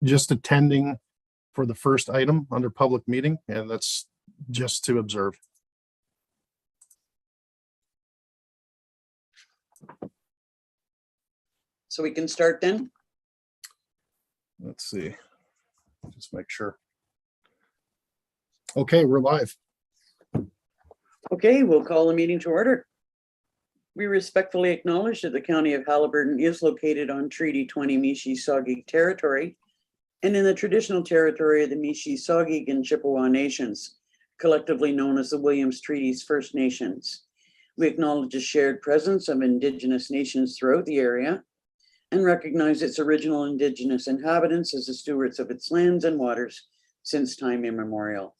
just attending for the first item under public meeting, and that's just to observe. So we can start then? Let's see. Just make sure. Okay, we're live. Okay, we'll call the meeting to order. We respectfully acknowledge that the County of Haliburton is located on Treaty 20 Mississauga territory and in the traditional territory of the Mississauga and Chippewa Nations, collectively known as the Williams Treaties First Nations. We acknowledge the shared presence of Indigenous nations throughout the area and recognize its original Indigenous inhabitants as the stewards of its lands and waters since time immemorial.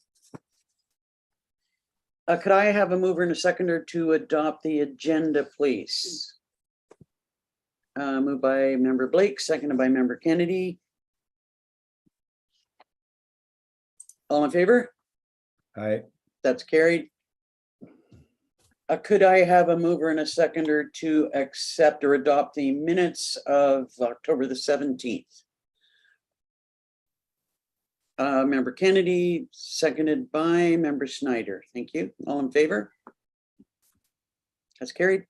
Could I have a mover and a seconder to adopt the agenda, please? Moved by Member Blake, seconded by Member Kennedy. All in favor? Aye. That's carried. Could I have a mover and a seconder to accept or adopt the minutes of October the 17th? Member Kennedy, seconded by Member Snyder. Thank you. All in favor? That's carried.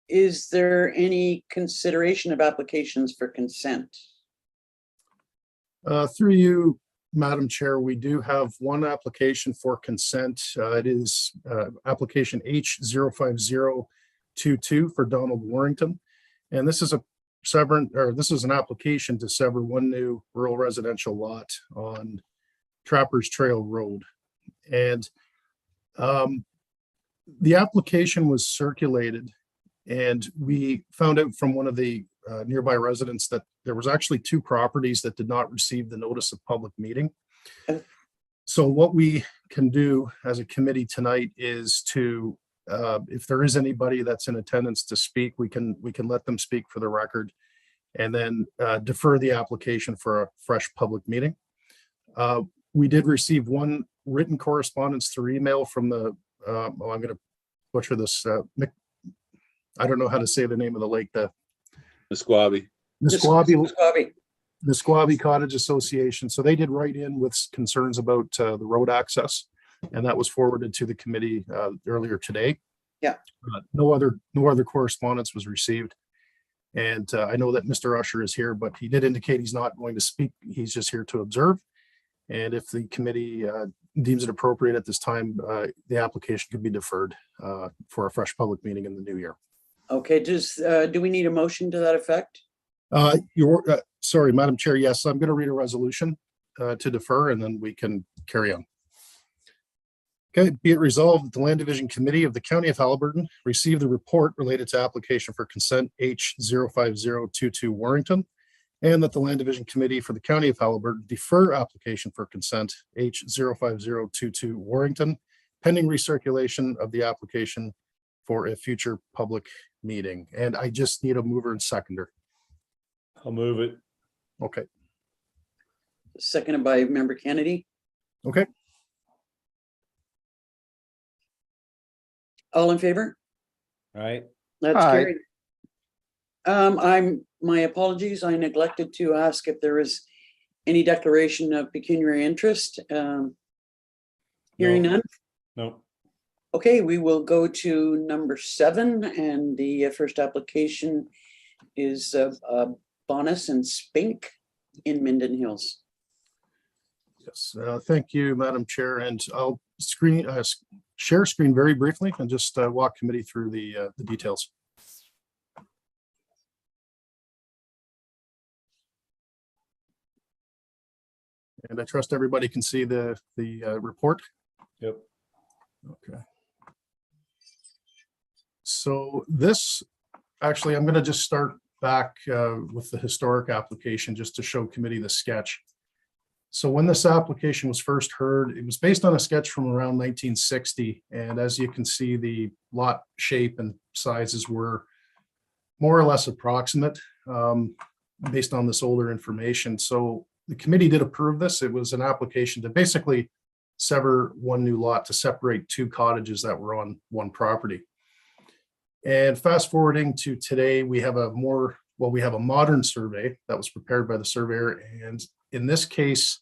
Is there any consideration of applications for consent? Through you, Madam Chair, we do have one application for consent. It is application H05022 for Donald Warrington. And this is an application to sever one new rural residential lot on Trappers Trail Road. And the application was circulated, and we found out from one of the nearby residents that there was actually two properties that did not receive the notice of public meeting. So what we can do as a committee tonight is to, if there is anybody that's in attendance to speak, we can let them speak for the record, and then defer the application for a fresh public meeting. We did receive one written correspondence through email from the, I'm going to butcher this, I don't know how to say the name of the lake, the Nisqually. Nisqually Cottage Association. So they did write in with concerns about the road access, and that was forwarded to the committee earlier today. Yeah. No other correspondence was received. And I know that Mr. Usher is here, but he did indicate he's not going to speak. He's just here to observe. And if the committee deems it appropriate at this time, the application could be deferred for a fresh public meeting in the new year. Okay, do we need a motion to that effect? Sorry, Madam Chair. Yes, I'm going to read a resolution to defer, and then we can carry on. Okay, be it resolved that the Land Division Committee of the County of Haliburton received the report related to application for consent H05022 Warrington, and that the Land Division Committee for the County of Haliburton defer application for consent H05022 Warrington, pending recirculation of the application for a future public meeting. And I just need a mover and seconder. I'll move it. Okay. Seconded by Member Kennedy. Okay. All in favor? Aye. That's Aye. carried. My apologies. I neglected to ask if there is any declaration of pecuniary interest. Hearing No. none. No. Okay, we will go to number 7, and the first application is Bonus and Spink in Minden Hills. Yes, thank you, Madam Chair. And I'll share screen very briefly and just walk committee through the details. And I trust everybody can see the report. Yep. Okay. So this, actually, I'm going to just start back with the historic application just to show committee the sketch. So when this application was first heard, it was based on a sketch from around 1960. And as you can see, the lot shape and sizes were more or less approximate based on this older information. So the committee did approve this. It was an application to basically sever one new lot to separate two cottages that were on one property. And fast forwarding to today, we have a more well, we have a modern survey that was prepared by the surveyor. And in this case,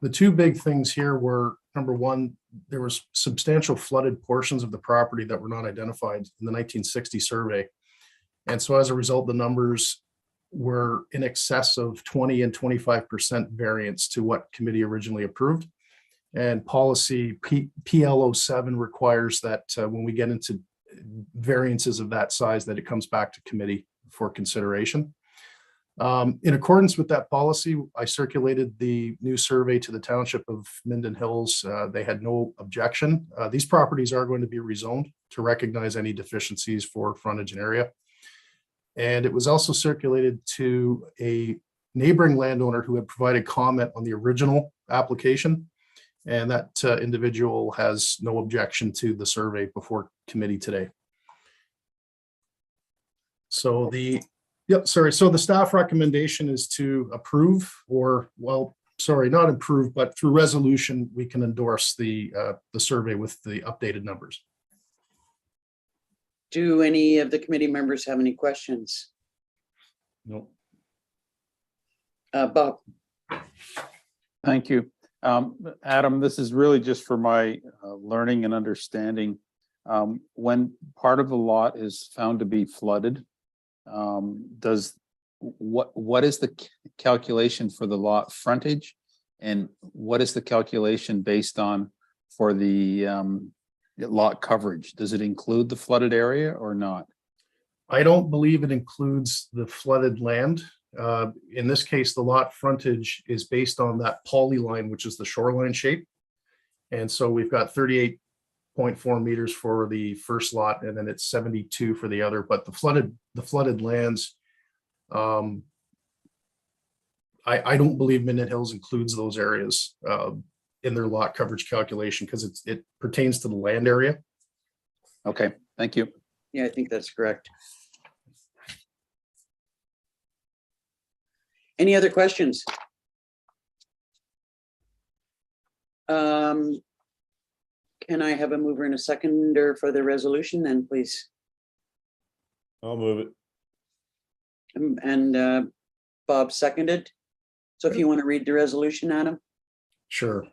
the two big things here were, number one, there was substantial flooded portions of the property that were not identified in the 1960 survey. And so as a result, the numbers were in excess of 20 and 25% variance to what committee originally approved. And policy PL07 requires that when we get into variances of that size, that it comes back to committee for consideration. In accordance with that policy, I circulated the new survey to the township of Minden Hills. They had no objection. These properties are going to be rezoned to recognize any deficiencies for frontage and area. And it was also circulated to a neighboring landowner who had provided comment on the original application. And that individual has no objection to the survey before committee today. So so the staff recommendation is to approve, or, well, sorry, not approve, but through resolution, we can endorse the survey with the updated numbers. Do any of the committee members have any questions? No. Bob? Thank you. Adam, this is really just for my learning and understanding. When part of the lot is found to be flooded, what is the calculation for the lot frontage, and what is the calculation based on for the lot coverage? Does it include the flooded area or not? I don't believe it includes the flooded land. In this case, the lot frontage is based on that polyline, which is the shoreline shape. And so we've got 38.4 meters for the first lot, and then it's 72 for the other. But the flooded lands, I don't believe Minden Hills includes those areas in their lot coverage calculation, because it pertains to the land area. Okay, thank you. Yeah, I think that's correct. Any other questions? Can I have a mover and a seconder for the resolution then, please? I'll move it. And Bob seconded. So if you want to read the resolution, Adam. Sure.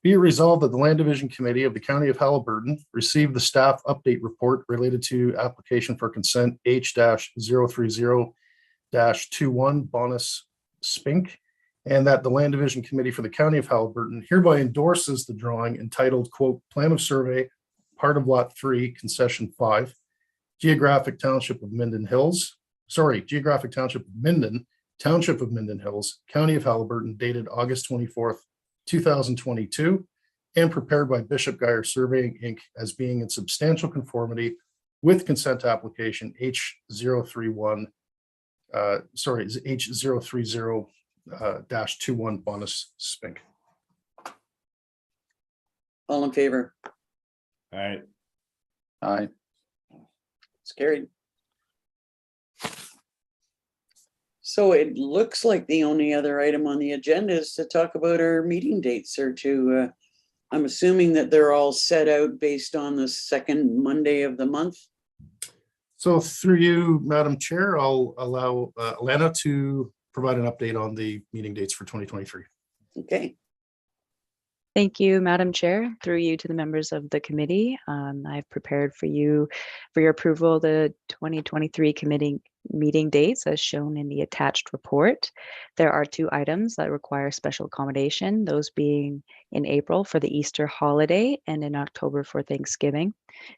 Be it resolved that the Land Division Committee of the County of Haliburton received the staff update report related to application for consent H-030-21 Bonus Spink, and that the Land Division Committee for the County of Haliburton hereby endorses the drawing entitled, quote, Plan of Survey, part of Lot 3, Concession 5, Geographic Township of Minden Hills, Geographic Township of Minden, Township of Minden Hills, County of Haliburton, dated August 24th, 2022, and prepared by Bishop Geyer Surveying, Inc., as being in substantial conformity with consent application H-030 -21 Bonus Spink. All in favor? All right. Aye. It's carried. So it looks like the only other item on the agenda is to talk about our meeting dates, or to, I'm assuming that they're all set out based on the second Monday of the month. So through you, Madam Chair, I'll allow Alana to provide an update on the meeting dates for 2023. Okay, Thank you, Madam Chair. Through you to the members of the committee, I've prepared for you for your approval the 2023 committee meeting dates as shown in the attached report. There are two items that require special accommodation, those being in April for the Easter holiday and in October for Thanksgiving.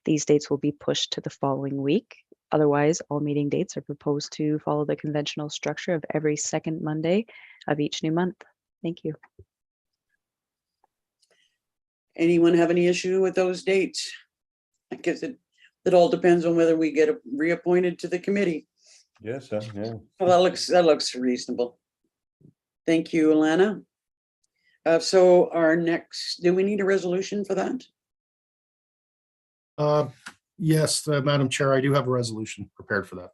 These dates will be pushed to the following week. Otherwise, all meeting dates are proposed to follow the conventional structure of every second Monday of each new month. Thank you. anyone have any issue with those dates? I guess it all depends on whether we get reappointed to the committee. Yes, yeah. Well, that looks reasonable. Thank you, Alana. So our next, do we need a resolution for that? Yes, Madam Chair, I do have a resolution prepared for that.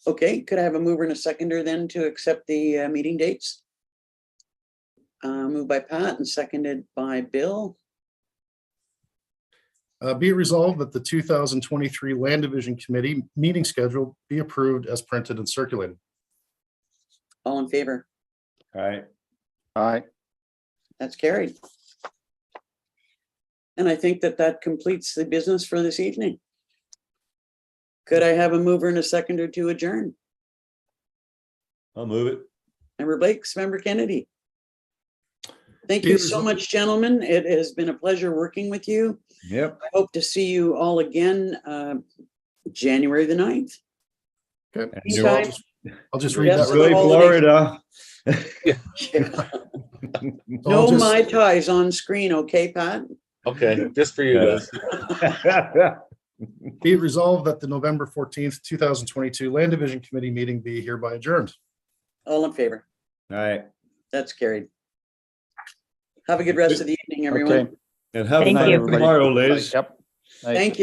Okay, could I have a mover and a seconder then to accept the meeting dates? Moved by Pat and seconded by Bill. Be it resolved that the 2023 Land Division Committee meeting schedule be approved as printed and circulated. All in favor? Aye. Aye. That's carried. And I think that that completes the business for this evening. Could I have a mover and a seconder to adjourn? I'll move it. Member Blakes, Member Kennedy. Thank Be you it so resol- much, gentlemen. It has been a pleasure working with you. Yep. I hope to see you all again, January the 9th. Okay. And So Meantime- I'll just read Yes, that. sir. really- Florida. No I'll just- Mai Tais on screen, okay, Pat? Okay, just for you guys. Be it resolved that the November 14th, 2022 Land Division Committee meeting be hereby adjourned. All in favor? Aye. That's carried. Have a good rest of the evening, everyone. Okay. And have a Thank night you. tomorrow, Liz. Yep. Aye. Thank you.